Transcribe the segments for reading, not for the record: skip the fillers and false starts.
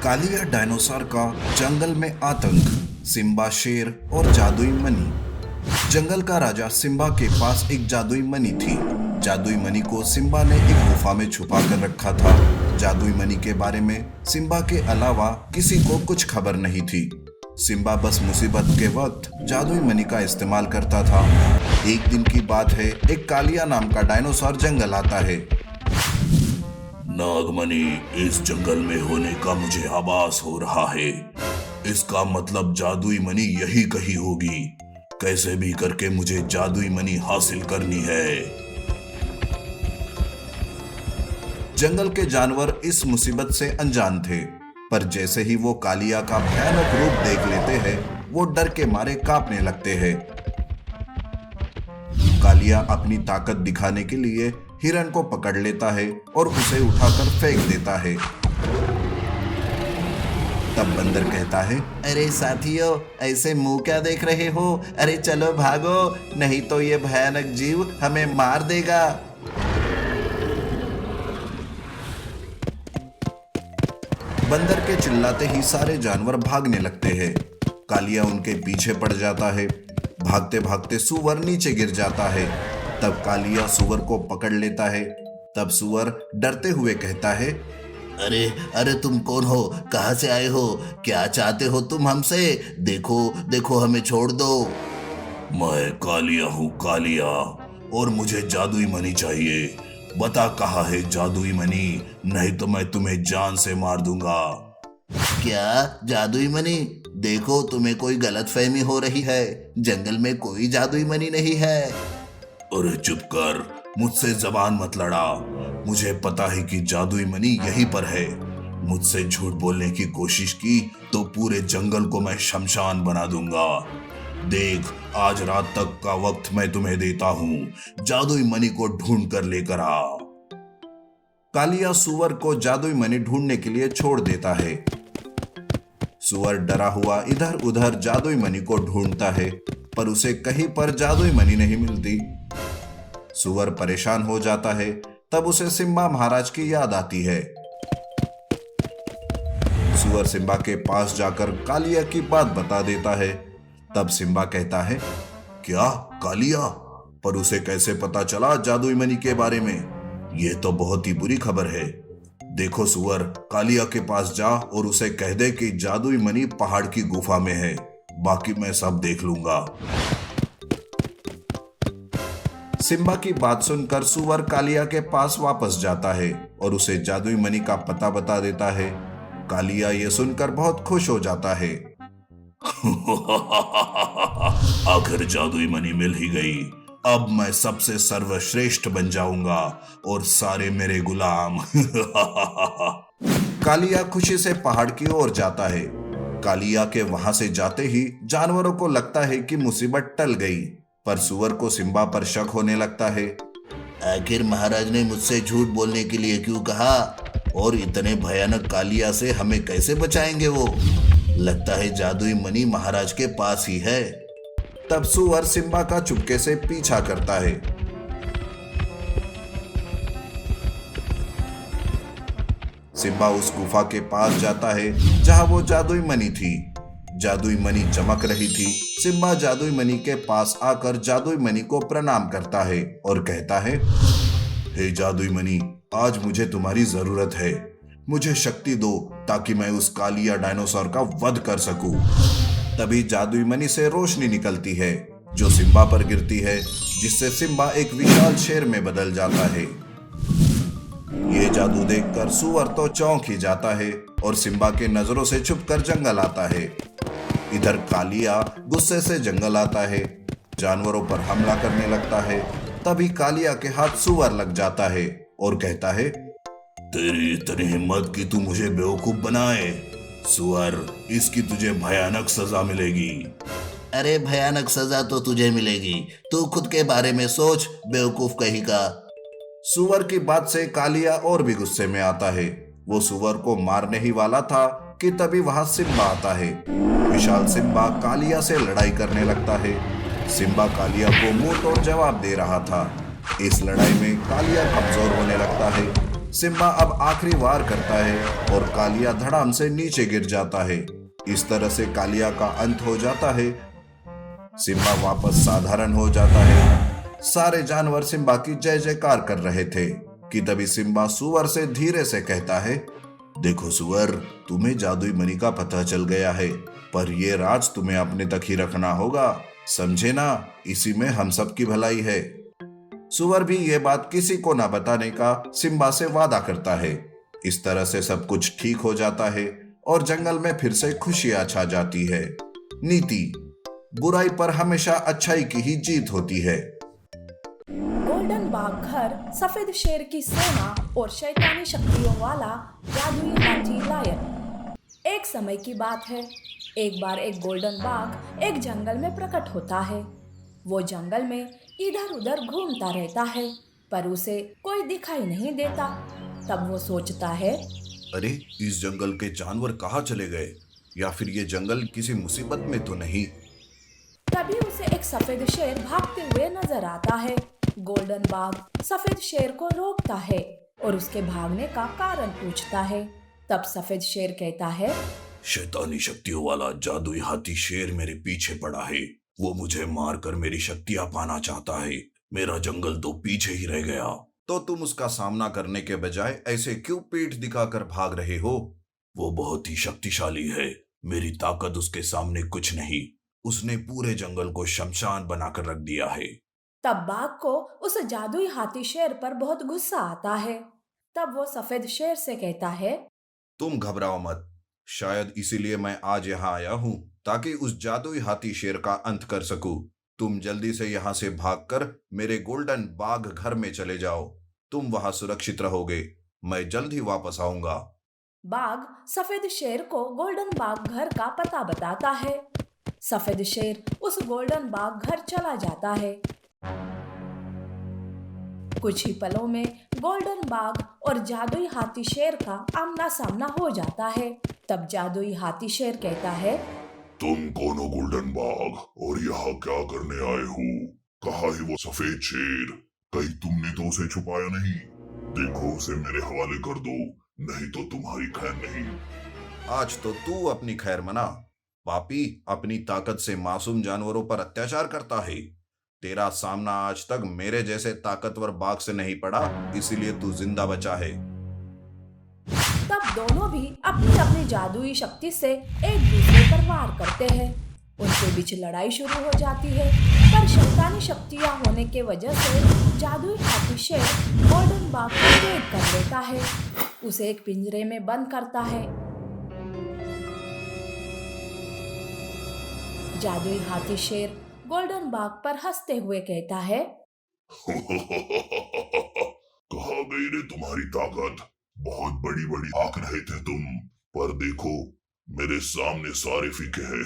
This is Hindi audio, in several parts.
कालिया डायनासोर का जंगल में आतंक, सिम्बा शेर और जादुई मनी। जंगल का राजा सिम्बा के पास एक जादुई मनी थी। जादुई मनी को सिम्बा ने एक गुफा में छुपा कर रखा था। जादुई मनी के बारे में सिम्बा के अलावा किसी को कुछ खबर नहीं थी। सिम्बा बस मुसीबत के वक्त जादुई मनी का इस्तेमाल करता था। एक दिन की बात है, एक कालिया नाम का डायनासोर जंगल आता है। नागमणि इस जंगल में होने का मुझे आभास हो रहा है। इसका मतलब जादुई मनी यही कहीं होगी। कैसे भी करके मुझे जादुई मनी हासिल करनी है। जंगल के जानवर इस मुसीबत से अनजान थे, पर जैसे ही वो कालिया का भयानक रूप देख लेते हैं, वो डर के मारे कांपने लगते हैं। कालिया अपनी ताकत दिखाने के लिए हिरन को पकड़ लेता है और उसे उठाकर फेंक देता है। तब बंदर कहता है, अरे साथियों, ऐसे मुंह क्या देख रहे हो? अरे चलो भागो, नहीं तो ये भयानक जीव हमें मार देगा। बंदर के चिल्लाते ही सारे जानवर भागने लगते हैं। कालिया उनके पीछे पड़ जाता है। भागते भागते सूअर नीचे गिर जाता है। तब कालिया सूअर को पकड़ लेता है। तब सूअर डरते हुए कहता है, अरे अरे तुम कौन हो? कहां से आए हो? क्या चाहते हो तुम हमसे? देखो देखो, हमें छोड़ दो। मैं कालिया हूँ, कालिया, और मुझे जादुई मनी चाहिए। बता कहाँ है जादुई मनी, नहीं तो मैं तुम्हें जान से मार दूंगा। क्या जादुई मनी? देखो, तुम्हें कोई गलतफहमी हो रही है। जंगल में कोई जादुई मनी नहीं है। अरे चुप कर, मुझसे जबान मत लड़ा। मुझे पता है कि जादुई मनी यहीं पर है। मुझसे झूठ बोलने की कोशिश की तो पूरे जंगल को मैं शमशान बना दूंगा। देख, आज रात तक का वक्त मैं तुम्हें देता हूँ। जादुई मनी को ढूंढ कर लेकर आ। कालिया सूअर को जादुई मनी ढूंढने के लिए छोड़ देता है। सूअर डरा हुआ इधर उधर जादुई मनी को ढूंढता है, पर उसे कहीं पर जादुई मनी नहीं मिलती। सूअर परेशान हो जाता है। तब उसे सिम्बा महाराज की याद आती है। सूअर सिम्बा के पास जाकर कालिया की बात बता देता है। तब सिम्बा कहता है, क्या कालिया? पर उसे कैसे पता चला जादुई मनी के बारे में? यह तो बहुत ही बुरी खबर है। देखो सूअर, कालिया के पास जा और उसे कह दे कि जादुई मनी पहाड़ की गुफा में है। बाकी मैं सब देख लूंगा। सिम्बा की बात सुनकर सूअर कालिया के पास वापस जाता है और उसे जादुई मनी का पता बता देता है। कालिया ये सुनकर बहुत खुश हो जाता है। आखिर जादुई मनी मिल ही गई। अब मैं सबसे सर्वश्रेष्ठ बन जाऊंगा और सारे मेरे गुलाम। कालिया खुशी से पहाड़ की ओर जाता है। कालिया के वहां से जाते ही जानवरों को लगता है कि मुसीबत टल गई, पर सूअर को सिम्बा पर शक होने लगता है। आखिर महाराज ने मुझसे झूठ बोलने के लिए क्यों कहा? और इतने भयानक कालिया से हमें कैसे बचाएंगे वो? लगता है जादुई मनी महाराज के पास ही है। तब सूअर सिम्बा का चुपके से पीछा करता है। सिम्बा उस गुफा के पास जाता है जहां वो जादुई मनी थी। जादुई मनी चमक रही थी। सिम्बा जादुई मनी के पास आकर जादुई मनी को प्रणाम करता है और कहता है, हे जादुई मनी, आज मुझे तुम्हारी जरूरत है। मुझे शक्ति दो ताकि मैं उस कालिया डायनासोर का वध कर सकूं। तभी जादुई मनी से रोशनी निकलती है जो सिम्बा पर गिरती है, जिससे सिम्बा एक विशाल शेर में बदल जाता है। ये जादू देखकर सूअर तो चौंक ही जाता है और सिम्बा के नजरों से छुपकर जंगल आता है। इधर कालिया गुस्से से जंगल आता है, जानवरों पर हमला करने लगता है। तभी कालिया के हाथ सूअर लग जाता है और कहता है, तेरी इतनी हिम्मत कि तू मुझे बेवकूफ बनाए। सूअर, इसकी तुझे भयानक सजा मिलेगी। अरे भयानक सजा तो तुझे मिलेगी। तू खुद के बारे में सोच, बेवकूफ कहीं का। सूअर की बात से कालिया और भी गुस्से में आता है। वो सूअर को मारने ही वाला था कि तभी वहां सिम्बा आता है। विशाल सिम्बा कालिया से लड़ाई करने लगता है। सिम्बा कालिया को मुंह तोड़ जवाब दे रहा था। इस लड़ाई में कालिया कमजोर होने लगता है। सिम्बा अब आखिरी वार करता है और कालिया धड़ाम से नीचे गिर जाता है। इस तरह से कालिया का अंत हो जाता है। सिम्बा वापस साधारण हो जाता है। सारे जानवर सिम्बा की जय जयकार कर रहे थे कि तभी सिम्बा सुअर से धीरे से कहता है, देखो सुअर, तुम्हें जादुई मणि का पता चल गया है, पर ये राज तुम्हें अपने तक ही रखना होगा, समझे ना? इसी में हम सब की भलाई है। सुअर भी ये बात किसी को ना बताने का सिम्बा से वादा करता है। इस तरह से सब कुछ ठीक हो जाता है और जंगल में फिर से खुशियां छा जाती है। नीति: बुराई पर हमेशा अच्छाई की ही जीत होती है। गोल्डन बाघ घर, सफेद शेर की सेना और शैतानी शक्तियों वाला जादुई हाथी लायन। एक समय की बात है, एक बार एक गोल्डन बाघ एक जंगल में प्रकट होता है। वो जंगल में इधर उधर घूमता रहता है, पर उसे कोई दिखाई नहीं देता। तब वो सोचता है, अरे, इस जंगल के जानवर कहाँ चले गए? या फिर ये जंगल किसी मुसीबत में तो नहीं? तभी उसे एक सफेद शेर भागते हुए नजर आता है। गोल्डन बाघ सफेद शेर को रोकता है और उसके भागने का कारण पूछता है। तब सफेद शेर कहता है, शैतानी शक्तियों वाला जादुई हाथी शेर मेरे पीछे पड़ा है। वो मुझे मारकर मेरी शक्तियां पाना चाहता है। मेरा जंगल तो पीछे ही रह गया। तो तुम उसका सामना करने के बजाय ऐसे क्यों पीठ दिखाकर भाग रहे हो? वो बहुत ही शक्तिशाली है। मेरी ताकत उसके सामने कुछ नहीं। उसने पूरे जंगल को शमशान बनाकर रख दिया है। तब बाघ को उस जादुई हाथी शेर पर बहुत गुस्सा आता है। तब वो सफेद शेर से कहता है, तुम घबराओ मत। शायद इसीलिए मैं आज यहाँ आया हूँ, ताकि उस जादुई हाथी शेर का अंत कर सकूं। तुम जल्दी से यहाँ से भागकर मेरे गोल्डन बाघ घर में चले जाओ। तुम वहां सुरक्षित रहोगे। मैं जल्द ही वापस आऊंगा। बाघ सफेद शेर को गोल्डन बाघ घर का पता बताता है। सफेद शेर उस गोल्डन बाघ घर चला जाता है। कुछ ही पलों में गोल्डन बाघ और जादुई हाथी शेर का आमना सामना हो जाता है। तब जादुई हाथी शेर कहता है, तुम कौन हो गोल्डन बाघ, और यहाँ क्या करने आए हो? कहाँ है वो सफेद शेर? कहीं तुमने तो उसे छुपाया नहीं? देखो, उसे मेरे हवाले कर दो, नहीं तो तुम्हारी खैर नहीं। आज तो तू अपनी खैर मना। पापी अपनी ताकत से मासूम जानवरों पर अत्याचार करता है। तेरा सामना आज तक मेरे जैसे ताकतवर बाघ से नहीं पड़ा, इसीलिए तू जिंदा बचा है। तब दोनों भी अपनी अपनी जादुई शक्ति से एक दूसरे पर वार करते हैं। उनके बीच लड़ाई शुरू हो जाती है, पर शैतानी शक्तियां होने के वजह से जादुई हाथी शेर गोल्डन बाघ को कैद कर लेता है। उसे एक पिंजरे में बंद करता है। जादुई हाथी शेर गोल्डन बाघ पर हंसते हुए कहता है, कहाँ गई रे तुम्हारी ताकत? बहुत बड़ी बड़ी आंख रहे थे तुम, पर देखो, मेरे सामने सारे फीके हैं।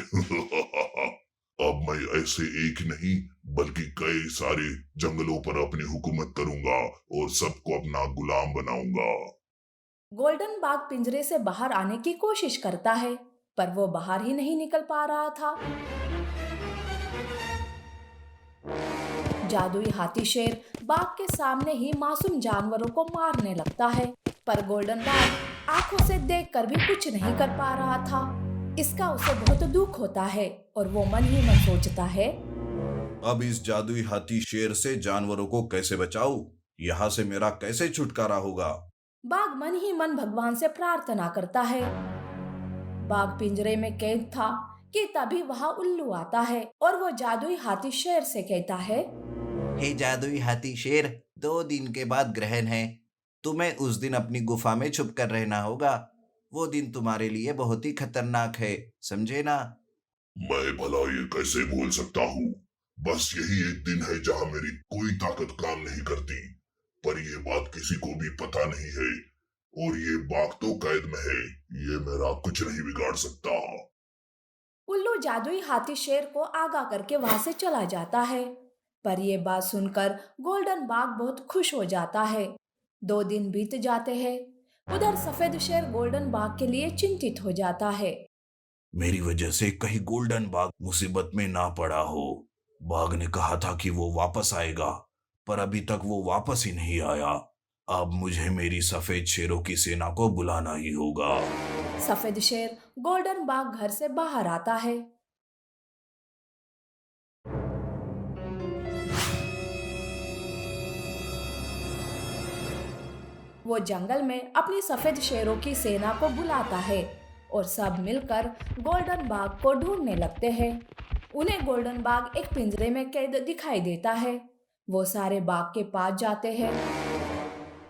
अब मैं ऐसे एक नहीं बल्कि कई सारे जंगलों पर अपनी हुकूमत करूंगा और सबको अपना गुलाम बनाऊंगा। गोल्डन बाघ पिंजरे से बाहर आने की कोशिश करता है, पर वो बाहर ही नहीं निकल पा रहा था। जादुई हाथी शेर बाघ के सामने ही मासूम जानवरों को मारने लगता है, पर गोल्डन बाघ आंखों से देखकर भी कुछ नहीं कर पा रहा था। इसका उसे बहुत दुख होता है और वो मन ही मन सोचता है, अब इस जादुई हाथी शेर से जानवरों को कैसे बचाऊं? यहाँ से मेरा कैसे छुटकारा होगा? बाघ मन ही मन भगवान से प्रार्थना करता है। बाघ पिंजरे में कैद था कि तभी वहां उल्लू आता है और वो जादुई हाथी शेर से कहता है, हे जादुई हाथी शेर, 2 दिन के बाद ग्रहण है। तुम्हें उस दिन अपनी गुफा में छुप कर रहना होगा। वो दिन तुम्हारे लिए बहुत ही खतरनाक है, समझे ना? मैं भला ये कैसे भूल सकता हूँ? बस यही एक दिन है जहाँ मेरी कोई ताकत काम नहीं करती, पर ये बात किसी को भी पता नहीं है। और ये बाघ तो कैद में है, ये मेरा कुछ नहीं बिगाड़ सकता। उल्लू जादुई हाथी शेर को आगाह करके वहां से चला जाता है, पर यह बात सुनकर गोल्डन बाघ बहुत खुश हो जाता है। 2 दिन बीत जाते हैं। उधर सफेद शेर गोल्डन बाघ के लिए चिंतित हो जाता है। मेरी वजह से कहीं गोल्डन बाघ मुसीबत में ना पड़ा हो। बाघ ने कहा था कि वो वापस आएगा, पर अभी तक वो वापस ही नहीं आया। अब मुझे मेरी सफेद शेरों की सेना को बुलाना ही होगा। सफेद शेर गोल्डन बाघ घर से बाहर आता है। वो जंगल में अपनी सफेद शेरों की सेना को बुलाता है और सब मिलकर गोल्डन बाघ को ढूंढने लगते हैं। उन्हें गोल्डन बाघ एक पिंजरे में कैद दिखाई देता है। वो सारे बाघ के पास जाते हैं।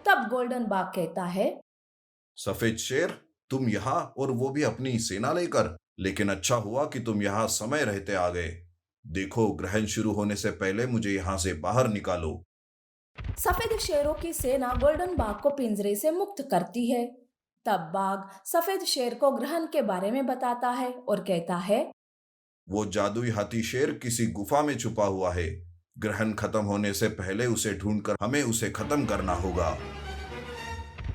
तब गोल्डन बाघ कहता है, सफेद शेर, तुम यहाँ, और वो भी अपनी सेना लेकर। लेकिन अच्छा हुआ कि तुम यहाँ समय रहते आ गए। देखो, ग्रहण शुरू होने से पहले मुझे यहाँ से बाहर निकालो। सफेद शेरों की सेना गोल्डन बाघ को पिंजरे से मुक्त करती है। तब बाघ सफेद शेर को ग्रहण के बारे में बताता है और कहता है, वो जादुई हाथी शेर किसी गुफा में छुपा हुआ है। ग्रहण खत्म होने से पहले उसे ढूंढकर हमें उसे खत्म करना होगा।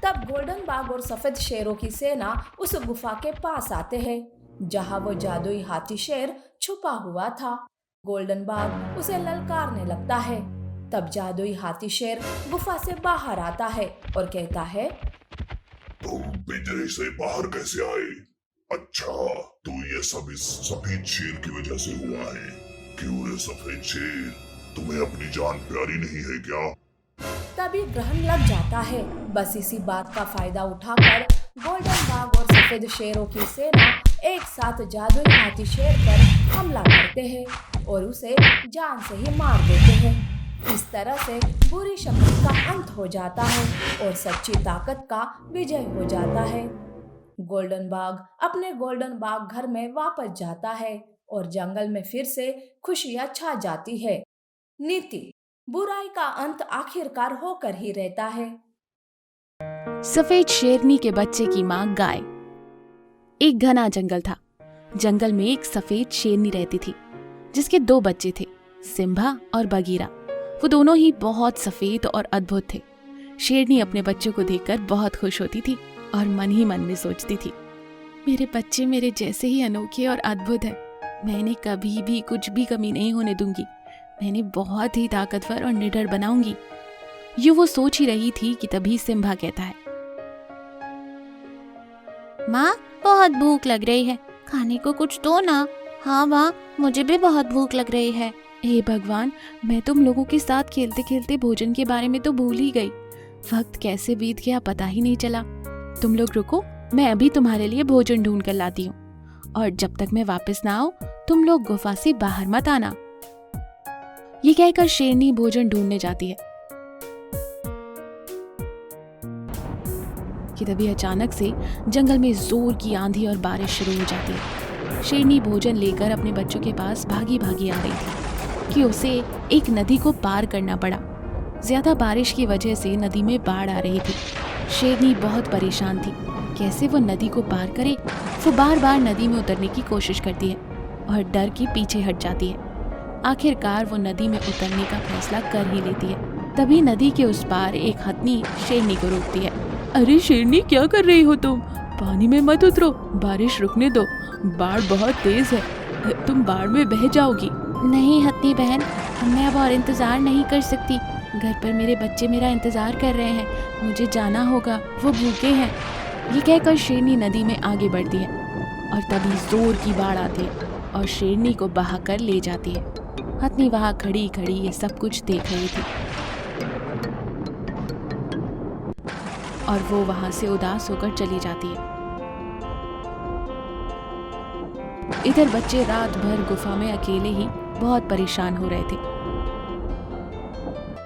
तब गोल्डन बाघ और सफेद शेरों की सेना उस गुफा के पास आते हैं जहां वो जादुई हाथी शेर छुपा हुआ था। गोल्डन बाघ उसे ललकारने लगता है। तब जादुई हाथी शेर गुफा से बाहर आता है और कहता है, तुम पिंजरे से बाहर कैसे आए? अच्छा, तो ये सब इस सफेद शेर की वजह से हुआ है। क्यों रे सफेद शेर, तुम्हें अपनी जान प्यारी नहीं है क्या? तभी ग्रहण लग जाता है। बस इसी बात का फायदा उठाकर गोल्डन बाघ और सफेद शेरों की सेना एक साथ जादुई हाथी शेर पर हमला करते हैं और उसे जान से ही मार देते हैं। इस तरह से बुरी शक्ति का अंत हो जाता है और सच्ची ताकत का विजय हो जाता है। गोल्डन बाघ अपने गोल्डन बाघ घर में वापस जाता है और जंगल में फिर से खुशियां छा जाती है। नीति: बुराई का अंत आखिरकार होकर ही रहता है। सफेद शेरनी के बच्चे की माँ गाय। एक घना जंगल था। जंगल में एक सफेद शेरनी रहती थी जिसके 2 बच्चे थे, सिम्बा और बगीरा। वो दोनों ही बहुत सफेद और अद्भुत थे। शेरनी अपने बच्चों को देखकर बहुत खुश होती थी और मन ही मन में सोचती थी, मेरे बच्चे मेरे जैसे ही अनोखे और अद्भुत हैं। मैं इन्हें कभी भी कुछ भी कमी नहीं होने दूंगी। मैं इन्हें बहुत ही ताकतवर और निडर बनाऊंगी। यूं वो सोच ही रही थी कि तभी सिम्बा कहता है, माँ, बहुत भूख लग रही है, खाने को कुछ दो ना। हाँ माँ, मुझे भी बहुत भूख लग रही है। हे भगवान, मैं तुम लोगों के साथ खेलते खेलते भोजन के बारे में तो भूल ही गई। वक्त कैसे बीत गया पता ही नहीं चला। तुम लोग रुको, मैं अभी तुम्हारे लिए भोजन ढूंढ कर लाती हूँ, और जब तक मैं वापस ना आऊं तुम लोग गुफा से बाहर मत आना। ये कहकर शेरनी भोजन ढूंढने जाती है कि तभी अचानक से जंगल में जोर की आंधी और बारिश शुरू हो जाती है। शेरनी भोजन लेकर अपने बच्चों के पास भागी भागी आ रही थी कि उसे एक नदी को पार करना पड़ा। ज्यादा बारिश की वजह से नदी में बाढ़ आ रही थी। शेरनी बहुत परेशान थी, कैसे वो नदी को पार करे। वो बार बार नदी में उतरने की कोशिश करती है और डर के पीछे हट जाती है। आखिरकार वो नदी में उतरने का फैसला कर ही लेती है। तभी नदी के उस पार एक हथनी शेरनी को रोकती है। अरे शेरनी, क्या कर रही हो तुम? पानी में मत उतरो, बारिश रुकने दो, बाढ़ बहुत तेज है, तुम बाढ़ में बह जाओगी। नहीं हथनी बहन, मैं अब और इंतजार नहीं कर सकती। घर पर मेरे बच्चे मेरा इंतजार कर रहे हैं, मुझे जाना होगा, वो भूखे हैं। ये कहकर शेरनी नदी में आगे बढ़ती है और तभी जोर की बाढ़ आती है और शेरनी को बहाकर ले जाती है। हथनी वहां खड़ी खड़ी ये सब कुछ देख रही थी और वो वहां से उदास होकर चली जाती है। इधर बच्चे रात भर गुफा में अकेले ही बहुत परेशान हो रहे थे।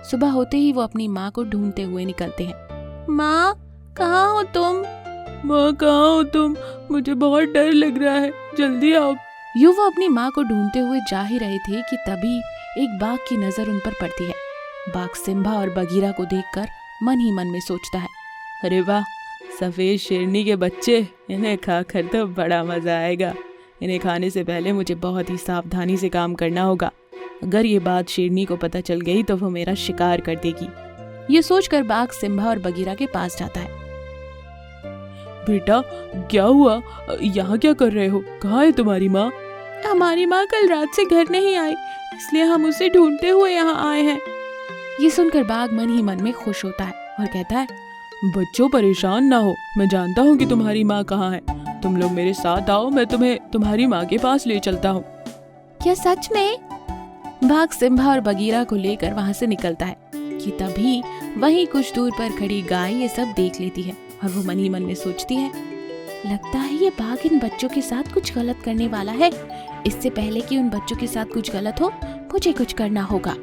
सुबह होते ही वो अपनी माँ को ढूंढते हुए निकलते हैं। माँ, कहाँ हो तुम? माँ, कहाँ हो तुम? मुझे बहुत डर लग रहा है, जल्दी आओ। यूं वो अपनी माँ को ढूंढते हुए जा ही रहे थे कि तभी एक बाघ की नजर उन पर पड़ती है। बाघ सिम्बा और बगीरा को देखकर मन ही मन में सोचता है, अरे वाह, सफेद शेरनी के बच्चे, इन्हें खाकर तो बड़ा मजा आएगा। इन्हें खाने से पहले मुझे बहुत ही सावधानी से काम करना होगा। अगर ये बात शेरनी को पता चल गई तो वो मेरा शिकार कर देगी। ये सोचकर बाघ सिम्बा और बगीरा के पास जाता है। बेटा, क्या हुआ? यहाँ क्या कर रहे हो? कहाँ है तुम्हारी माँ? हमारी माँ कल रात से घर नहीं आई, इसलिए हम उसे ढूंढते हुए यहाँ आए हैं। ये सुनकर बाघ मन ही मन में खुश होता है और कहता है, बच्चों परेशान ना हो, मैं जानता हूँ कि तुम्हारी माँ कहाँ है। तुम लोग मेरे साथ आओ, मैं तुम्हें तुम्हारी माँ के पास ले चलता हूँ। क्या सच में? बाघ सिम्बा और बगीरा को लेकर वहाँ से निकलता है कि तभी वहीं कुछ दूर पर खड़ी गाय ये सब देख लेती है और वो मन ही मन में सोचती है, लगता है ये बाघ इन बच्चों के साथ कुछ गलत करने वाला है। इससे पहले कि उन बच्चों के साथ कुछ गलत हो, मुझे कुछ करना होगा।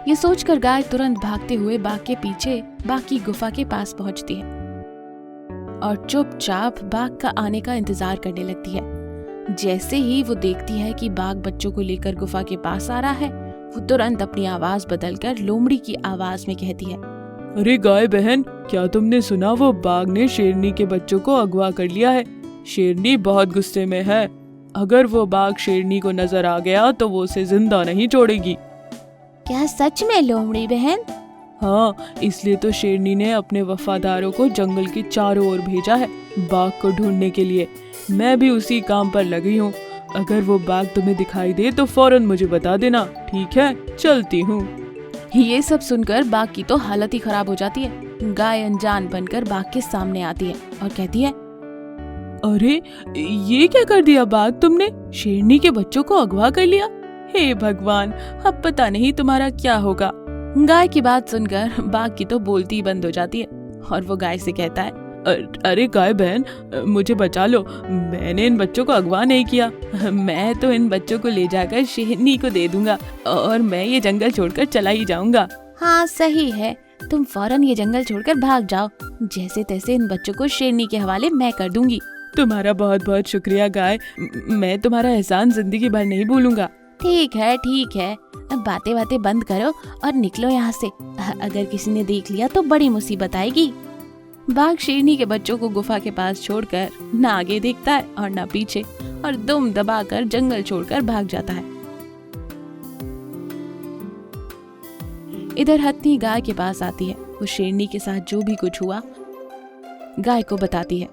ये सोचकर गाय तुरंत भागते हुए बाघ के पीछे बाघ की गुफा के पास पहुंचती है और चुपचाप बाघ का आने का इंतजार करने लगती है। जैसे ही वो देखती है कि बाघ बच्चों को लेकर गुफा के पास आ रहा है, वो तुरंत अपनी आवाज बदलकर लोमड़ी की आवाज में कहती है, अरे गाय बहन, क्या तुमने सुना वो बाघ ने शेरनी के बच्चों को अगवा कर लिया है। शेरनी बहुत गुस्से में है। अगर वो बाघ शेरनी को नजर आ गया तो वो उसे जिंदा नहीं छोड़ेगी। क्या सच में लोमड़ी बहन? हाँ, इसलिए तो शेरनी ने अपने वफादारों को जंगल के चारों ओर भेजा है बाघ को ढूंढने के लिए। मैं भी उसी काम पर लगी हूँ। अगर वो बाघ तुम्हें दिखाई दे तो फौरन मुझे बता देना, ठीक है? चलती हूँ। ये सब सुनकर बाघ की तो हालत ही खराब हो जाती है। गाय अनजान बनकर बाघ के सामने आती है और कहती है, अरे ये क्या कर दिया बाघ तुमने? शेरनी के बच्चों को अगवा कर लिया। हे भगवान, अब पता नहीं तुम्हारा क्या होगा। गाय की बात सुनकर बाघ की तो बोलती ही बंद हो जाती है और वो गाय से कहता है, अरे गाय बहन, मुझे बचा लो। मैंने इन बच्चों को अगवा नहीं किया। मैं तो इन बच्चों को ले जाकर शेरनी को दे दूंगा और मैं ये जंगल छोड़कर चला ही जाऊंगा। हाँ सही है, तुम फौरन ये जंगल छोड़कर भाग जाओ। जैसे तैसे इन बच्चों को शेरनी के हवाले मैं कर दूंगी। तुम्हारा बहुत बहुत शुक्रिया गाय, मैं तुम्हारा एहसान जिंदगी भर नहीं भूलूंगा। ठीक है ठीक है, अब बातें बातें बंद करो और निकलो यहाँ से। अगर किसी ने देख लिया तो बड़ी मुसीबत आएगी। बाघ शेरनी के बच्चों को गुफा के पास छोड़कर न आगे देखता है और न पीछे, और दुम दबाकर जंगल छोड़कर भाग जाता है। इधर हथनी गाय के पास आती है। वो शेरनी के साथ जो भी कुछ हुआ गाय को बताती है।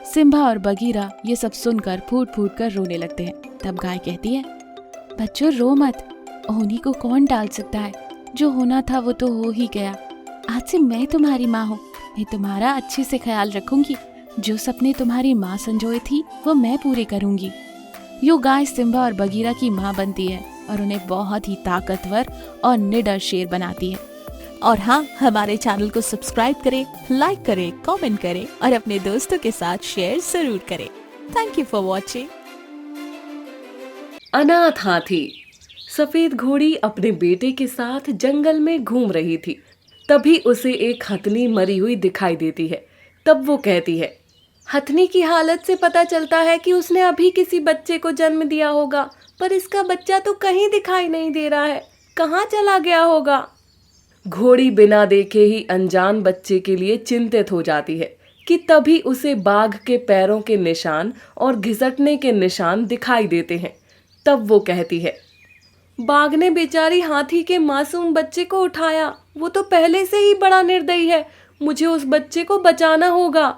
सिम्बा और बगीरा ये सब सुनकर फूट फूट कर रोने लगते हैं। तब गाय कहती है, बच्चों रो मत, होनी को कौन टाल सकता है। जो होना था वो तो हो ही गया। आज से मैं तुम्हारी माँ हूँ, मैं तुम्हारा अच्छे से ख्याल रखूंगी। जो सपने तुम्हारी माँ संजोए थी वो मैं पूरे करूंगी। यो गाय सिम्बा और बगीरा की माँ बनती है और उन्हें बहुत ही ताकतवर और निडर शेर बनाती है। और हाँ, हमारे चैनल को सब्सक्राइब करें, लाइक करें, कमेंट करें और अपने दोस्तों के साथ शेयर जरूर करें। Thank you for watching. अनाथ हाथी। सफेद घोड़ी अपने बेटे के साथ जंगल में घूम रही थी। तभी उसे एक हथनी मरी हुई दिखाई देती है। तब वो कहती है, हथनी की हालत से पता चलता है कि उसने अभी किसी बच्चे को जन्म दिया होगा, पर इसका बच्चा तो कहीं दिखाई नहीं दे रहा है। कहाँ चला गया होगा? घोड़ी बिना देखे ही अनजान बच्चे के लिए चिंतित हो जाती है कि तभी उसे बाघ के पैरों के निशान और घिसटने के निशान दिखाई देते हैं। तब वो कहती है, बाघ ने बेचारी हाथी के मासूम बच्चे को उठाया। वो तो पहले से ही बड़ा निर्दयी है। मुझे उस बच्चे को बचाना होगा।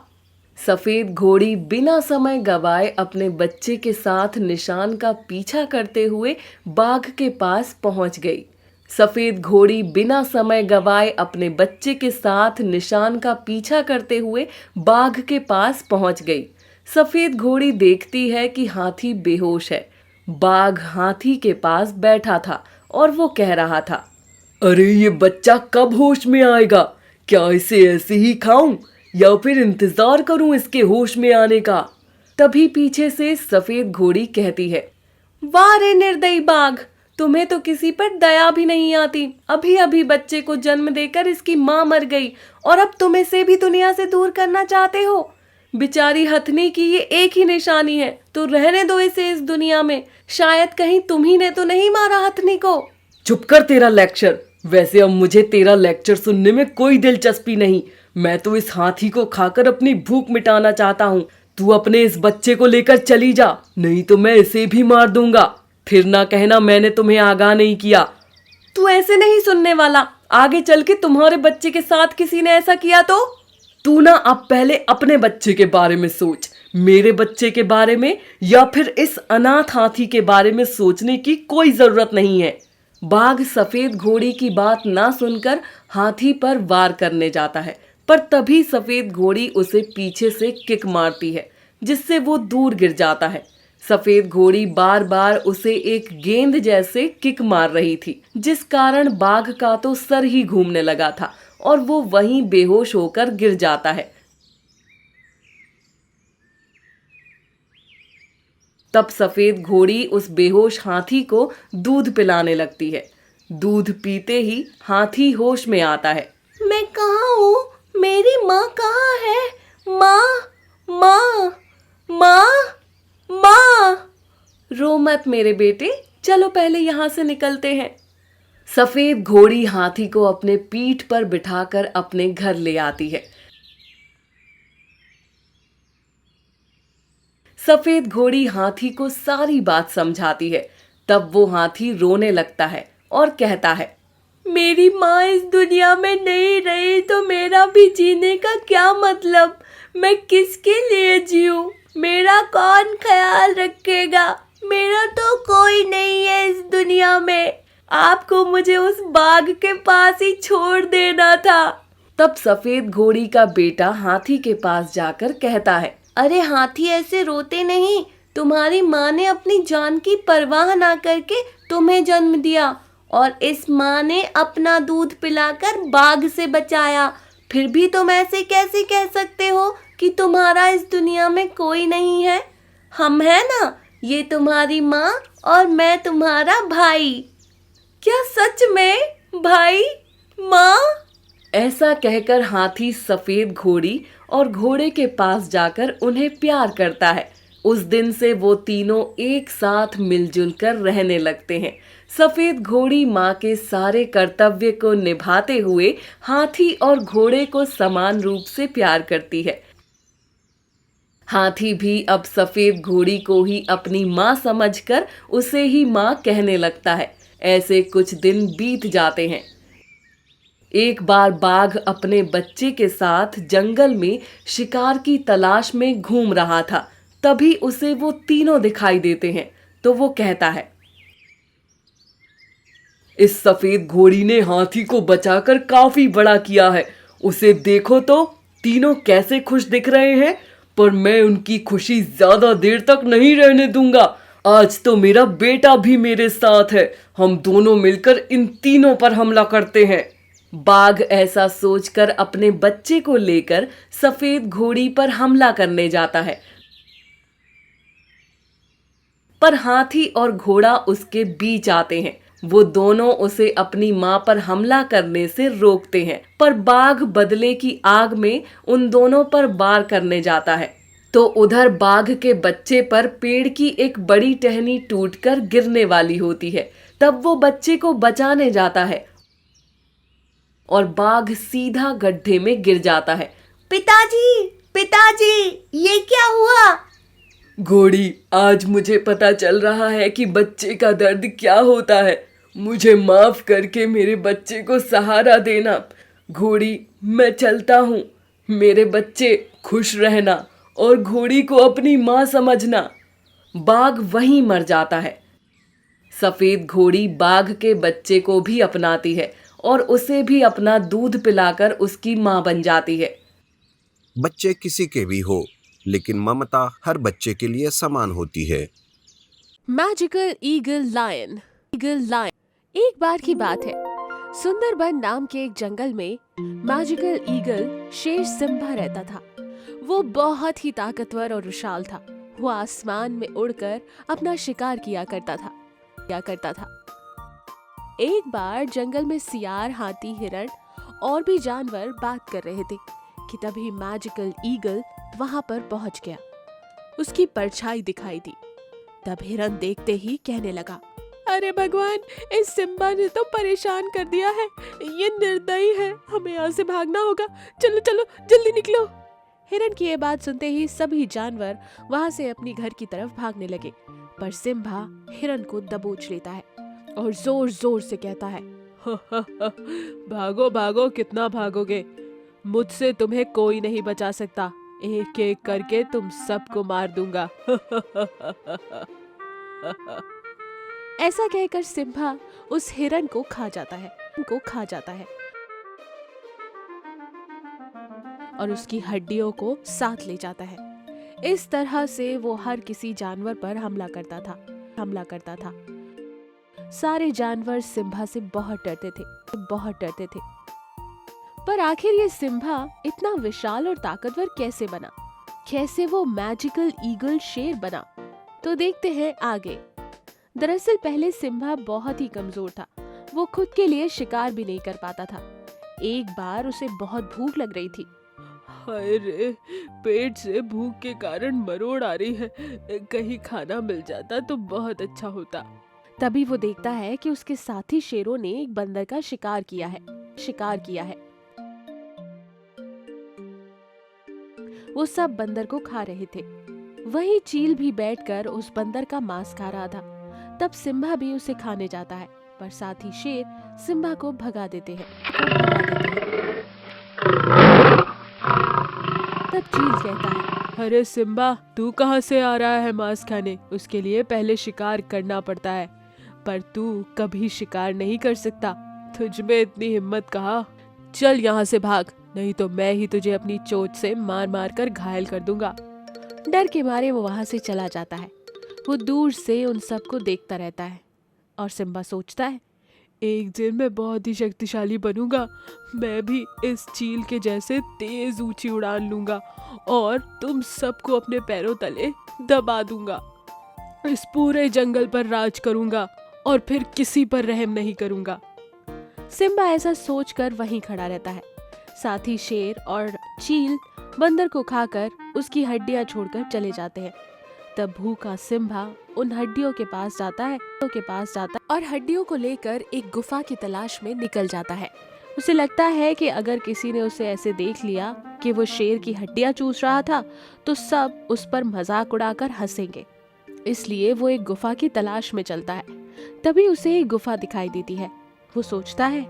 सफेद घोड़ी बिना समय गवाए अपने बच्चे के साथ निशान का पीछा करते हुए बाघ के पास पहुंच गई। सफेद घोड़ी बिना समय गवाए अपने बच्चे के साथ निशान का पीछा करते हुए बाघ के पास पहुंच गई। सफेद घोड़ी देखती है कि हाथी बेहोश है। बाघ हाथी के पास बैठा था और वो कह रहा था, अरे ये बच्चा कब होश में आएगा? क्या इसे ऐसे ही खाऊं या फिर इंतजार करूं इसके होश में आने का? तभी पीछे से सफेद घोड़ी कहती है, वाह रे निर्दयी बाघ, तुम्हें तो किसी पर दया भी नहीं आती। अभी अभी बच्चे को जन्म देकर इसकी माँ मर गई और अब तुम इसे भी दुनिया से दूर करना चाहते हो। बेचारी हथनी की ये एक ही निशानी है, तो रहने दो इसे इस दुनिया में। शायद कहीं तुम्ही ने तो नहीं मारा हथनी को। चुप कर तेरा लेक्चर। वैसे अब मुझे तेरा लेक्चर सुनने में कोई दिलचस्पी नहीं। मैं तो इस हाथी को खाकर अपनी भूख मिटाना चाहता हूँ। तू अपने इस बच्चे को लेकर चली जा, नहीं तो मैं इसे भी मार दूंगा। फिर ना कहना मैंने तुम्हें आगाह नहीं किया। तू ऐसे नहीं सुनने वाला। आगे चल के तुम्हारे बच्चे के साथ किसी ने ऐसा किया तो? तू ना अब पहले अपने बच्चे के बारे में सोच। मेरे बच्चे के बारे में या फिर इस अनाथ हाथी के बारे में सोचने की कोई जरूरत नहीं है। बाघ सफेद घोड़ी की बात ना सुनकर हाथी पर वार करने जाता है। पर तभी सफेद घोड़ी उसे पीछे से किक मारती है, जिससे वो दूर गिर जाता है। सफेद घोड़ी बार बार उसे एक गेंद जैसे किक मार रही थी, जिस कारण बाघ का तो सर ही घूमने लगा था और वो वहीं बेहोश होकर गिर जाता है। तब सफेद घोड़ी उस बेहोश हाथी को दूध पिलाने लगती है। दूध पीते ही हाथी होश में आता है। मैं कहाँ हूँ? मेरी माँ कहाँ है? माँ, माँ, माँ, माँ! रो मत मेरे बेटे, चलो पहले यहाँ से निकलते हैं। सफेद घोड़ी हाथी को अपने पीठ पर बिठाकर अपने घर ले आती है। सफेद घोड़ी हाथी को सारी बात समझाती है। तब वो हाथी रोने लगता है और कहता है, मेरी माँ इस दुनिया में नहीं रही तो मेरा भी जीने का क्या मतलब? मैं किसके लिए जीऊं? मेरा कौन ख्याल रखेगा? मेरा तो कोई नहीं है इस दुनिया में। आपको मुझे उस बाघ के पास ही छोड़ देना था। तब सफेद घोड़ी का बेटा हाथी के पास जाकर कहता है, अरे हाथी, ऐसे रोते नहीं। तुम्हारी माँ ने अपनी जान की परवाह ना करके तुम्हें जन्म दिया और इस माँ ने अपना दूध पिलाकर बाघ से बचाया। फिर भी तुम ऐसे कैसे कह सकते हो कि तुम्हारा इस दुनिया में कोई नहीं है? हम हैं ना, ये तुम्हारी माँ और मैं तुम्हारा भाई। क्या सच में? भाई, माँ? ऐसा कहकर हाथी सफेद घोड़ी और घोड़े के पास जाकर उन्हें प्यार करता है। उस दिन से वो तीनों एक साथ मिलजुल कर रहने लगते हैं। सफेद घोड़ी माँ के सारे कर्तव्य को निभाते हुए हाथी और घोड़े को समान रूप से प्यार करती है। हाथी भी अब सफेद घोड़ी को ही अपनी माँ समझकर उसे ही माँ कहने लगता है। ऐसे कुछ दिन बीत जाते हैं। एक बार बाघ अपने बच्चे के साथ जंगल में शिकार की तलाश में घूम रहा था। तभी उसे वो तीनों दिखाई देते हैं। तो वो कहता है, इस सफेद घोड़ी ने हाथी को बचाकर काफी बड़ा किया है। उसे देखो तो, तीनों कैसे खुश दिख रहे हैं। पर मैं उनकी खुशी ज्यादा देर तक नहीं रहने दूंगा। आज तो मेरा बेटा भी मेरे साथ है। हम दोनों मिलकर इन तीनों पर हमला करते हैं। बाघ ऐसा सोचकर अपने बच्चे को लेकर सफेद घोड़ी पर हमला करने जाता है, पर हाथी और घोड़ा उसके बीच आते हैं। वो दोनों उसे अपनी मां पर हमला करने से रोकते हैं, पर बाघ बदले की आग में उन दोनों पर वार करने जाता है। तो उधर बाघ के बच्चे पर पेड़ की एक बड़ी टहनी टूटकर गिरने वाली होती है। तब वो बच्चे को बचाने जाता है और बाघ सीधा गड्ढे में गिर जाता है। पिताजी, पिताजी, ये क्या हुआ? घोड़ी, आज मुझे पता चल रहा है कि बच्चे का दर्द क्या होता है। मुझे माफ करके मेरे बच्चे को सहारा देना। घोड़ी, मैं चलता हूँ। मेरे बच्चे, खुश रहना और घोड़ी को अपनी माँ समझना। बाघ वहीं मर जाता है। सफेद घोड़ी बाघ के बच्चे को भी अपनाती है और उसे भी अपना दूध पिलाकर उसकी माँ बन जाती है। बच्चे किसी के भी हो, लेकिन ममता हर बच्चे के लिए समान होती है। Magical eagle lion. एक बार की बात है, सुंदरबन नाम के एक जंगल में मैजिकल ईगल शेर सिम्बा रहता था। वो बहुत ही ताकतवर और विशाल था। वो आसमान में उड़कर अपना शिकार किया करता था। एक बार जंगल में सियार, हाथी, हिरण और भी जानवर बात कर रहे थे कि तभी मैजिकल ईगल वहां पर पहुंच गया। उसकी परछाई दिखाई दी। तब हिरन देखते ही कहने लगा, अरे भगवान, इस सिम्बा ने तो परेशान कर दिया है। ये निर्दयी है। हमें यहाँ से भागना होगा। चलो चलो, जल्दी निकलो। हिरन की ये बात सुनते ही सभी जानवर वहां से अपनी घर की तरफ भागने लगे, पर सिम्बा हिरन को दबोच लेता है और जोर जोर से कहता है, भागो भागो, कितना भागोगे? मुझसे तुम्हें कोई नहीं बचा सकता। एक एक करके तुम सबको मार दूंगा। ऐसा कहकर सिम्बा उस हिरन को खा जाता है। और उसकी हड्डियों को साथ ले जाता है। इस तरह से वो हर किसी जानवर पर हमला करता था। सारे जानवर सिम्बा से बहुत डरते थे। पर आखिर ये सिम्बा इतना विशाल और ताकतवर कैसे बना? कैसे वो मैजिकल ईगल शेर बना? तो देखते हैं आगे। दरअसल पहले सिम्बा बहुत ही कमजोर था। वो खुद के लिए शिकार भी नहीं कर पाता था। एक बार उसे बहुत भूख लग रही थी। हाय रे, पेट से भूख के कारण मरोड़ आ रही है। कहीं खाना मिल जाता तो बहुत अच्छा होता। तभी वो देखता है कि उसके साथी शेरों ने एक बंदर का शिकार किया है। वो सब बंदर को खा रहे थे। वहीं चील भी बैठकर उस बंदर का मांस खा रहा था। तब सिम्बा भी उसे खाने जाता है, पर साथी शेर सिम्बा को भगा देते हैं। तब चील कहता है, अरे सिम्बा, तू कहाँ से आ रहा है मांस खाने? उसके लिए पहले शिकार करना पड़ता है, पर तू कभी शिकार नहीं कर सकता। तुझ में इतनी हिम्मत कहाँ? चल यहाँ से भाग, नहीं तो मैं ही तुझे अपनी चोंच से मार मार कर घायल कर दूंगा। डर के मारे वो वहां से चला जाता है। वो दूर से उन सबको देखता रहता है और सिम्बा सोचता है, एक दिन मैं बहुत ही शक्तिशाली बनूंगा। मैं भी इस चील के जैसे तेज ऊंची उड़ान लूंगा और तुम सबको अपने पैरों तले दबा दूंगा। इस पूरे जंगल पर राज करूंगा और फिर किसी पर रहम नहीं करूंगा। सिम्बा ऐसा सोचकर वहीं खड़ा रहता है। साथी शेर और चील बंदर को खाकर उसकी हड्डियां छोड़कर चले जाते हैं। तब भूखा सिम्बा उन हड्डियों के पास जाता है और हड्डियों को लेकर एक गुफा की तलाश में निकल जाता है। उसे लगता है कि अगर किसी ने उसे ऐसे देख लिया कि वो शेर की हड्डियां चूस रहा था तो सब उस पर मजाक उड़ाकर हंसेंगे। इसलिए वो एक गुफा की तलाश में चलता है। तभी उसे एक गुफा दिखाई देती है। वो सोचता है,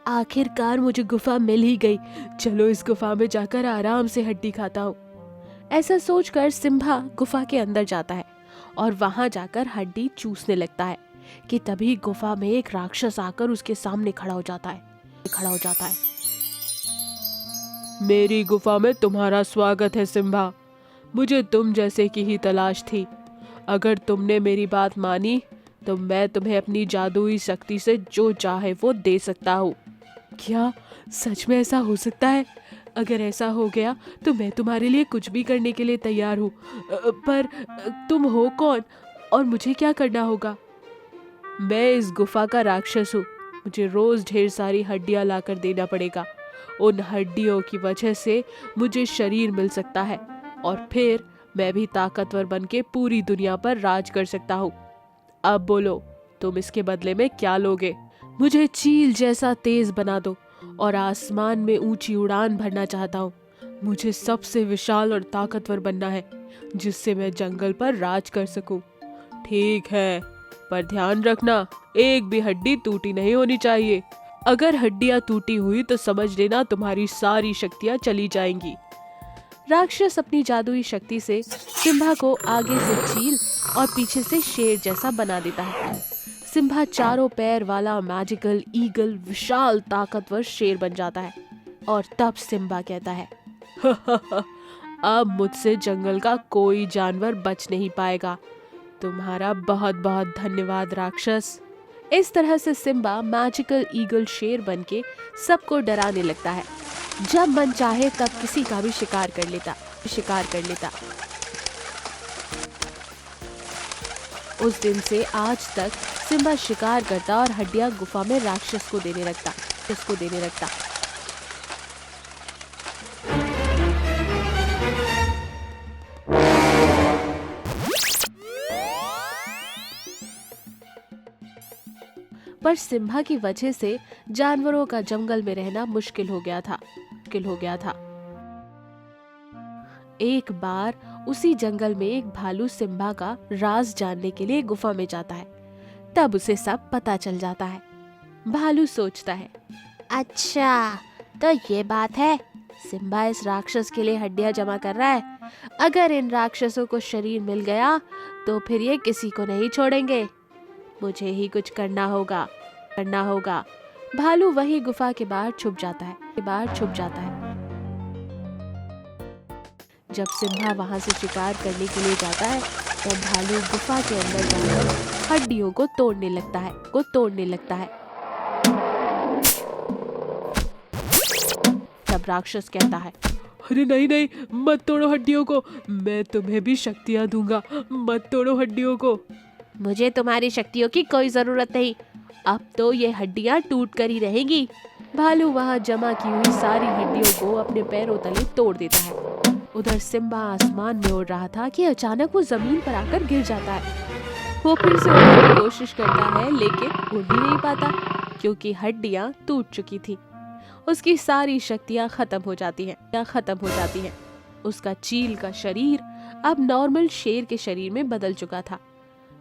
आखिरकार मुझे गुफा मिल ही गई। चलो इस गुफा में जाकर आराम से हड्डी खाता हूँ। ऐसा सोचकर सिम्बा गुफा के अंदर जाता है और वहां जाकर हड्डी चूसने लगता है कि तभी गुफा में एक राक्षस आकर उसके सामने खड़ा हो जाता है। मेरी गुफा में तुम्हारा स्वागत है सिम्बा। मुझे तुम जैसे की ही तलाश थी। अगर तुमने मेरी बात मानी तो मैं तुम्हें अपनी जादुई शक्ति से जो चाहे वो दे सकता हूँ। क्या सच में ऐसा हो सकता है? अगर ऐसा हो गया तो मैं तुम्हारे लिए कुछ भी करने के लिए तैयार हूँ। पर तुम हो कौन और मुझे क्या करना होगा? मैं इस गुफा का राक्षस हूँ। मुझे रोज ढेर सारी हड्डियाँ लाकर देना पड़ेगा। उन हड्डियों की वजह से मुझे शरीर मिल सकता है और फिर मैं भी ताकतवर बनके पूरी दुनिया पर राज कर सकता हूँ। अब बोलो, तुम इसके बदले में क्या लोगे? मुझे चील जैसा तेज बना दो और आसमान में ऊंची उड़ान भरना चाहता हूँ। मुझे सबसे विशाल और ताकतवर बनना है जिससे मैं जंगल पर राज कर सकूं। ठीक है, पर ध्यान रखना, एक भी हड्डी टूटी नहीं होनी चाहिए। अगर हड्डियां टूटी हुई तो समझ लेना तुम्हारी सारी शक्तियां चली जाएंगी। राक्षस अपनी जादुई शक्ति से सिम्बा को आगे से चील और पीछे से शेर जैसा बना देता है। सिम्बा चारों पैर वाला मैजिकल ईगल विशाल ताकतवर शेर बन जाता है। और तब सिम्बा कहता है, अब मुझसे जंगल का कोई जानवर बच नहीं पाएगा। तुम्हारा बहुत बहुत धन्यवाद राक्षस। इस तरह से सिम्बा मैजिकल ईगल शेर बनके सबको डराने लगता है। जब मन चाहे तब किसी का भी शिकार कर लेता। उस दिन से आज तक सिम्बा शिकार करता और हड्डियां गुफा में राक्षस को देने लगता। पर सिम्बा की वजह से जानवरों का जंगल में रहना मुश्किल हो गया था। एक बार उसी जंगल में एक भालू सिम्बा का राज जानने के लिए गुफा में जाता है। तब उसे सब पता चल जाता है। भालू सोचता है, अच्छा तो ये बात है, सिम्बा इस राक्षस के लिए हड्डियां जमा कर रहा है। अगर इन राक्षसों को शरीर मिल गया तो फिर ये किसी को नहीं छोड़ेंगे। मुझे ही कुछ करना होगा। भालू वही गुफा के बाहर छुप जाता है। जब सिम्बा वहां से शिकार करने के लिए जाता है तब भालू गुफा के अंदर जाकर हड्डियों को तोड़ने लगता है। तब राक्षस कहता है, अरे नहीं नहीं, मत तोड़ो हड्डियों को, मैं तुम्हें भी शक्तियाँ दूंगा, मत तोड़ो हड्डियों को। मुझे तुम्हारी शक्तियों की कोई जरूरत नहीं, अब तो ये हड्डियां टूट कर ही रहेंगी। भालू वहां जमा की हुई सारी हड्डियों को अपने पैरों तले तोड़ देता है। उधर सिम्बा आसमान में उड़ रहा था कि अचानक वो जमीन पर आकर गिर जाता है। वो फिर से उड़ने की कोशिश करता है लेकिन उड़ ही नहीं पाता क्योंकि हड्डियां टूट चुकी थी। उसकी सारी शक्तियां खत्म हो जाती हैं। उसका चील का शरीर अब नॉर्मल शेर के शरीर में बदल चुका था।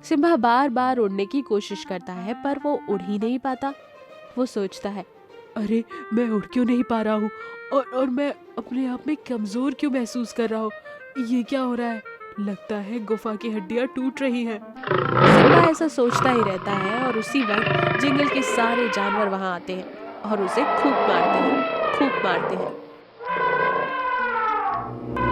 सिम्बा बार बार उड़ने की कोशिश करता है पर वो उड़ ही नहीं पाता। वो सोचता है, अरे मैं उड़ क्यों नहीं पा रहा हूँ और मैं अपने आप में कमजोर क्यों महसूस कर रहा हूँ, ये क्या हो रहा है? लगता है गुफा की हड्डियाँ टूट रही हैं। सिम्बा ऐसा सोचता ही रहता है और उसी वक्त जंगल के सारे जानवर वहां आते हैं और उसे खूब मारते हैं।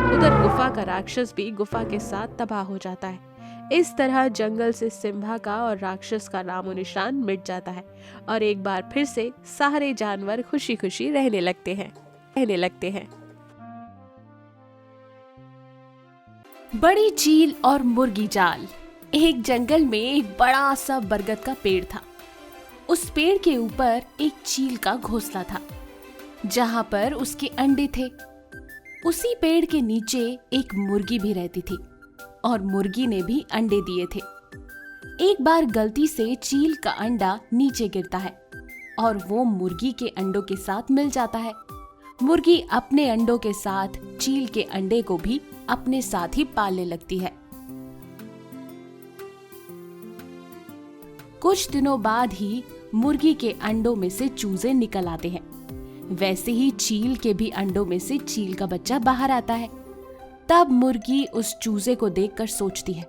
उधर गुफा का राक्षस भी गुफा के साथ तबाह हो जाता है। इस तरह जंगल से सिम्बा का और राक्षस का नामो निशान मिट जाता है और एक बार फिर से सारे जानवर खुशी खुशी रहने लगते हैं। बड़ी चील और मुर्गी जाल। एक जंगल में एक बड़ा सा बरगद का पेड़ था। उस पेड़ के ऊपर एक चील का घोंसला था जहां पर उसके अंडे थे। उसी पेड़ के नीचे एक मुर्गी भी रहती थी और मुर्गी ने भी अंडे दिए थे। एक बार गलती से चील का अंडा नीचे गिरता है और वो मुर्गी के अंडों के साथ मिल जाता है। मुर्गी अपने अंडों के साथ चील के अंडे को भी अपने साथ ही पालने लगती है। कुछ दिनों बाद ही मुर्गी के अंडों में से चूजे निकल आते हैं। वैसे ही चील के भी अंडों में से चील का बच्चा बाहर आता है। तब मुर्गी उस चूजे को देखकर सोचती है,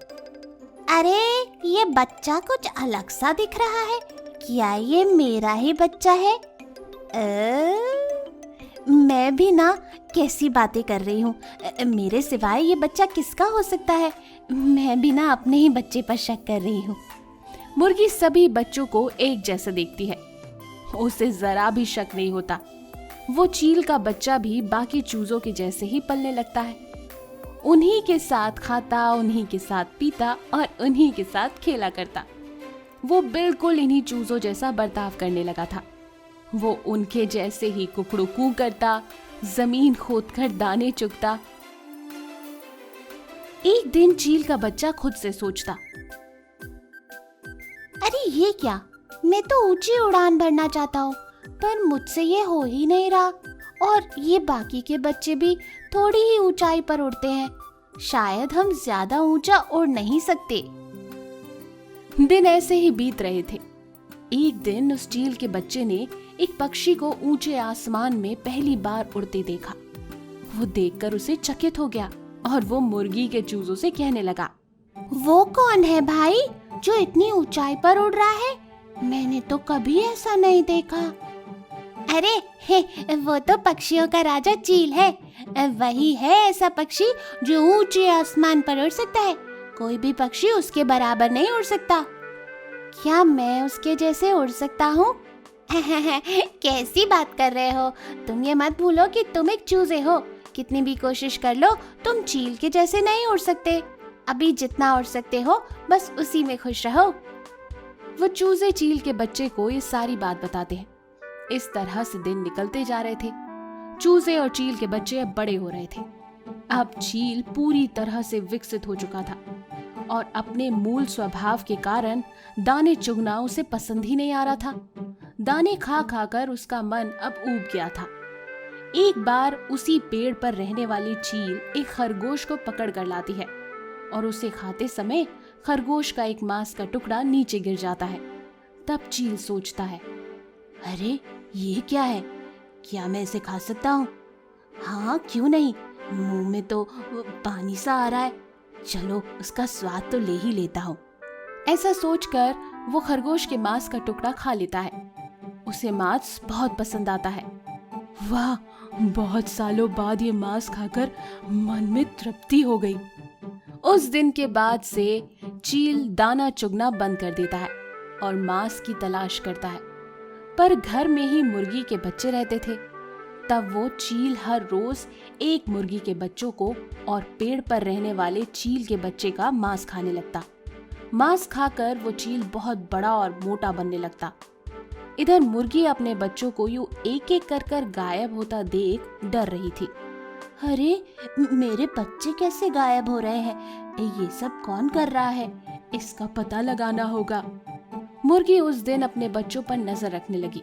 अरे ये बच्चा कुछ अलग सा दिख रहा है, क्या ये मेरा ही बच्चा है? मैं भी ना कैसी बातें कर रही हूँ, मेरे सिवाय ये बच्चा किसका हो सकता है? मैं भी ना अपने ही बच्चे पर शक कर रही हूँ। मुर्गी सभी बच्चों को एक जैसा देखती है, उसे जरा भी शक नहीं होता। वो चील का बच्चा भी बाकी चूजों के जैसे ही पलने लगता है। उन्हीं के साथ खाता, उन्हीं के साथ पीता और उन्हीं के साथ खेला करता। वो बिल्कुल इन्हीं चूजों जैसा बर्ताव करने लगा था। वो उनके जैसे ही कुकड़ू कू करता, जमीन खोदकर दाने चुगता। एक दिन चील का बच्चा खुद से सोचता, अरे ये क्या, मैं तो ऊंची उड़ान भरना चाहता हूँ पर मुझसे ये हो ही नहीं रहा, और ये बाकी के बच्चे भी थोड़ी ही ऊंचाई पर उड़ते हैं, शायद हम ज्यादा ऊंचा उड़ नहीं सकते। दिन ऐसे ही बीत रहे थे। एक दिन उस चील के बच्चे ने एक पक्षी को ऊंचे आसमान में पहली बार उड़ते देखा। वो देखकर उसे चकित हो गया और वो मुर्गी के चूजों से कहने लगा, वो कौन है भाई जो इतनी ऊंचाई पर उड़ रहा है? मैंने तो कभी ऐसा नहीं देखा। अरे वो तो पक्षियों का राजा चील है, वही है ऐसा पक्षी जो ऊंचे आसमान पर उड़ सकता है। कोई भी पक्षी उसके बराबर नहीं उड़ सकता। क्या मैं उसके जैसे उड़ सकता हूँ? कैसी बात कर रहे हो? तुम ये मत भूलो कि तुम एक चूजे हो। कितनी भी कोशिश कर लो तुम चील के जैसे नहीं उड़ सकते। अभी जितना उड़ सकते हो बस उसी में खुश रहो। वो चूजे चील के बच्चे को ये सारी बात बताते हैं। इस तरह से दिन निकलते जा रहे थे। चूजे और चील के बच्चे अब बड़े हो रहे थे। अब चील पूरी तरह से विकसित हो चुका था और अपने मूल स्वभाव के कारण दाने चुगना उसे पसंद ही नहीं आ रहा था। दाने खा खाकर उसका मन अब ऊब गया था। एक बार उसी पेड़ पर रहने वाली चील एक खरगोश को पकड़ कर लाती है और उसे खाते समय खरगोश का एक मांस का टुकड़ा नीचे गिर जाता है। तब चील सोचता है, अरे ये क्या है? क्या मैं इसे खा सकता हूँ? हाँ क्यों नहीं, मुंह में तो पानी सा आ रहा है, चलो उसका स्वाद तो ले ही लेता हूँ। ऐसा सोचकर वो खरगोश के मांस का टुकड़ा खा लेता है। उसे मांस बहुत पसंद आता है। वाह बहुत सालों बाद ये मांस खाकर मन में तृप्ति हो गई। उस दिन के बाद से चील दाना चुगना बंद कर देता है और मांस की तलाश करता है। पर घर में ही मुर्गी के बच्चे रहते थे। तब वो चील हर रोज एक मुर्गी के बच्चों को और पेड़ पर रहने वाले चील के बच्चे का मांस खाने लगता। मांस खाकर वो चील बहुत बड़ा और मोटा बनने लगता। इधर मुर्गी अपने बच्चों को यूं एक एक कर गायब होता देख डर रही थी। अरे मेरे बच्चे कैसे गायब हो रहे हैं? ये सब कौन कर रहा है? इसका पता लगाना होगा। मुर्गी उस दिन अपने बच्चों पर नजर रखने लगी,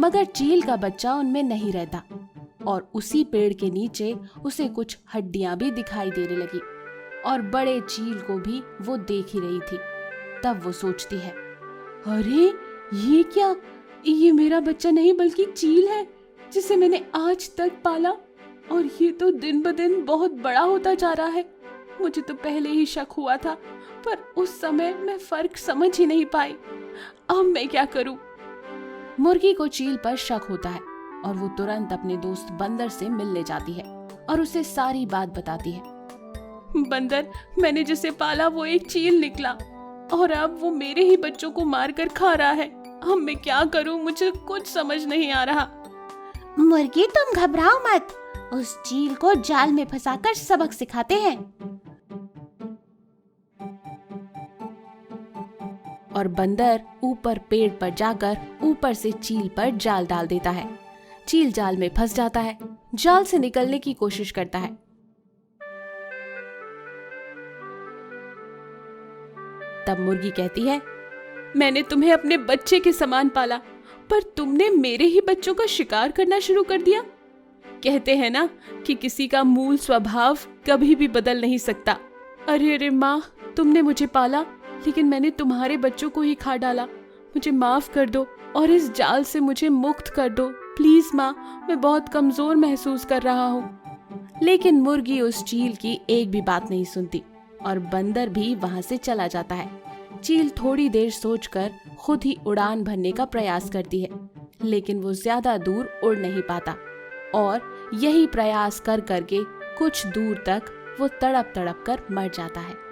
मगर चील का बच्चा उनमें नहीं रहता और उसी पेड़ के नीचे उसे कुछ हड्डियां भी दिखाई देने लगी और बड़े चील को भी वो देख ही रही थी। तब वो सोचती है, अरे ये क्या? ये मेरा बच्चा नहीं बल्कि चील है जिसे मैंने आज तक पाला, और ये तो दिन ब दिन बहुत बड़ा होता जा रहा है। मुझे तो पहले ही शक हुआ था, पर उस समय मैं फर्क समझ ही नहीं पाई। अब मैं क्या करूं? मुर्गी को चील पर शक होता है और वो तुरंत अपने दोस्त बंदर से मिलने जाती है और उसे सारी बात बताती है। बंदर, मैंने जिसे पाला वो एक चील निकला और अब वो मेरे ही बच्चों को मारकर खा रहा है। अब मैं क्या करूं? मुझे कुछ समझ नहीं आ रहा। मुर्गी तुम घबराओ मत, उस चील को जाल में फंसाकर सबक सिखाते हैं। और बंदर ऊपर पेड़ पर जाकर ऊपर से चील पर जाल डाल देता है। चील जाल में फंस जाता है, जाल से निकलने की कोशिश करता है। तब मुर्गी कहती है, मैंने तुम्हें अपने बच्चे के समान पाला, पर तुमने मेरे ही बच्चों का शिकार करना शुरू कर दिया। कहते हैं ना कि किसी का मूल स्वभाव कभी भी बदल नहीं सकता। अरे अरे माँ, तुमने मुझे पाला, लेकिन मैंने तुम्हारे बच्चों को ही खा डाला। मुझे माफ कर दो और इस जाल से मुझे मुक्त कर दो। प्लीज माँ, मैं बहुत कमजोर महसूस कर रहा हूँ। लेकिन मुर्गी उस चील की एक भी बात नहीं सुनती और बंदर भी वहां से चला जाता है। चील थोड़ी देर सोचकर खुद ही उड़ान भरने का प्रयास करती है, लेकिन वो ज्यादा दूर उड़ नहीं पाता और यही प्रयास कर करके कुछ दूर तक वो तड़प तड़प कर मर जाता है।